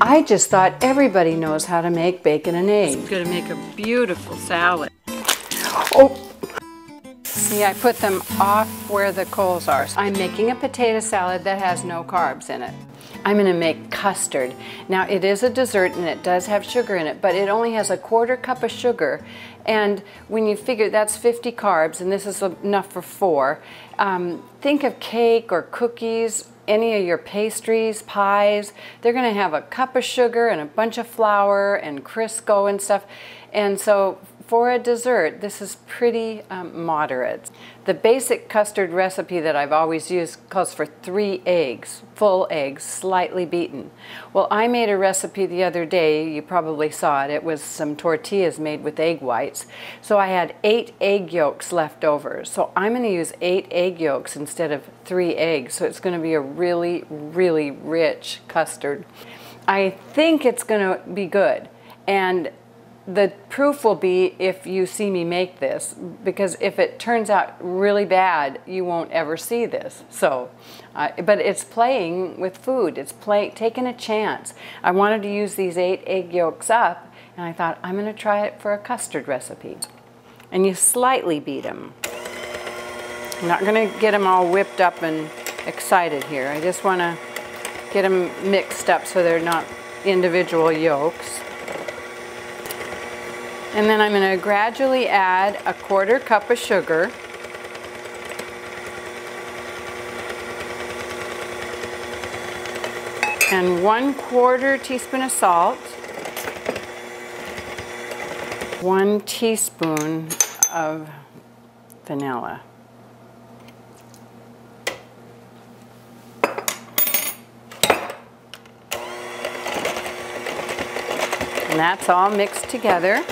I just thought everybody knows how to make bacon and eggs. It's going to make a beautiful salad. Oh! See, I put them off where the coals are. I'm making a potato salad that has no carbs in it. I'm going to make custard. Now, it is a dessert and it does have sugar in it, but it only has 1/4 cup of sugar. And when you figure that's 50 carbs, and this is enough for 4, think of cake or cookies, any of your pastries, pies. They're going to have 1 cup of sugar and a bunch of flour and Crisco and stuff. And so for a dessert, this is pretty moderate. The basic custard recipe that I've always used calls for 3 eggs, full eggs, slightly beaten. Well, I made a recipe the other day, you probably saw it. It was some tortillas made with egg whites. So I had 8 egg yolks left over. So I'm going to use 8 egg yolks instead of 3 eggs. So it's going to be a really, really rich custard. I think it's going to be good. And the proof will be if you see me make this, because if it turns out really bad, you won't ever see this. So, but it's playing with food. It's taking a chance. I wanted to use these 8 egg yolks up, and I thought I'm going to try it for a custard recipe. And you slightly beat them. I'm not going to get them all whipped up and excited here. I just want to get them mixed up so they're not individual yolks. And then I'm going to gradually add 1/4 cup of sugar. And 1/4 teaspoon of salt. 1 teaspoon of vanilla. And that's all mixed together.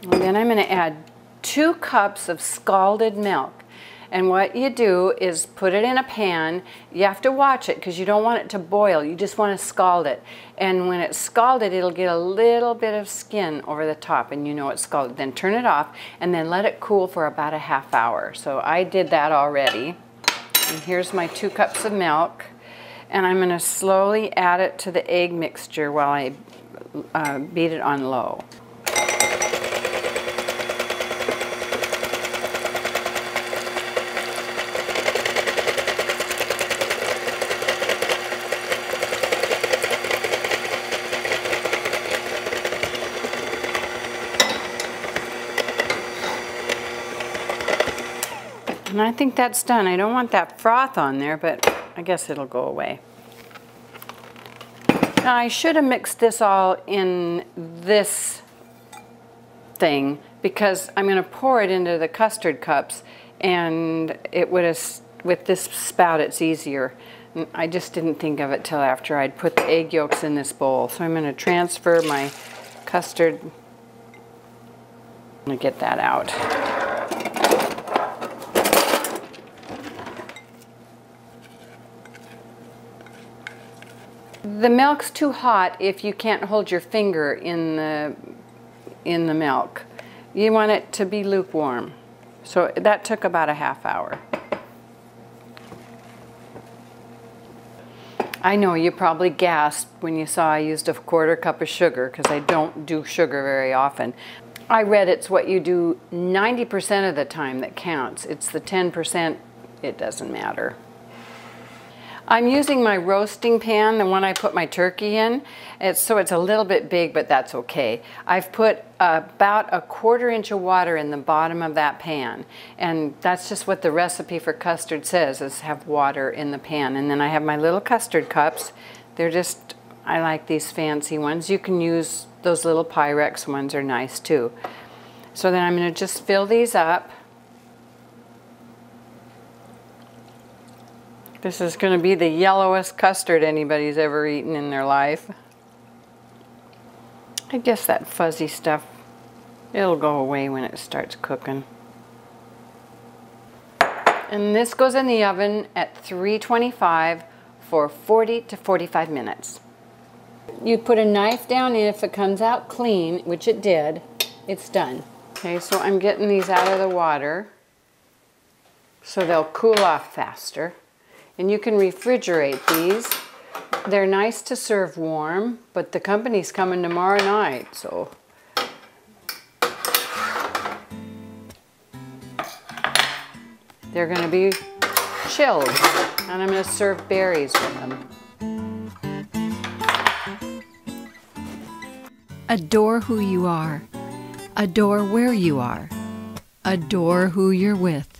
And then I'm going to add 2 cups of scalded milk. And what you do is put it in a pan. You have to watch it because you don't want it to boil. You just want to scald it. And when it's scalded, it'll get a little bit of skin over the top, and you know it's scalded. Then turn it off and then let it cool for about a ½ hour. So I did that already. And here's my 2 cups of milk. And I'm going to slowly add it to the egg mixture while I beat it on low. And I think that's done. I don't want that froth on there, but I guess it'll go away. Now I should have mixed this all in this thing because I'm going to pour it into the custard cups, and it would have, with this spout it's easier. I just didn't think of it till after I'd put the egg yolks in this bowl. So I'm going to transfer my custard. I'm going to get that out. The milk's too hot if you can't hold your finger in the milk. You want it to be lukewarm. So that took about a ½ hour. I know you probably gasped when you saw I used 1/4 cup of sugar because I don't do sugar very often. I read it's what you do 90% of the time that counts. It's the 10%, it doesn't matter. I'm using my roasting pan, the one I put my turkey in. So it's a little bit big, but that's okay. I've put about 1/4 inch of water in the bottom of that pan. And that's just what the recipe for custard says, is have water in the pan. And then I have my little custard cups. They're just, I like these fancy ones. You can use those little Pyrex ones, are nice too. So then I'm going to just fill these up. This is going to be the yellowest custard anybody's ever eaten in their life. I guess that fuzzy stuff, it'll go away when it starts cooking. And this goes in the oven at 325 for 40 to 45 minutes. You put a knife down, and if it comes out clean, which it did, it's done. Okay, so I'm getting these out of the water so they'll cool off faster. And you can refrigerate these They're nice to serve warm, but the company's coming tomorrow night, so. They're gonna be chilled, and I'm gonna serve berries with them. Adore who you are. Adore where you are. Adore who you're with.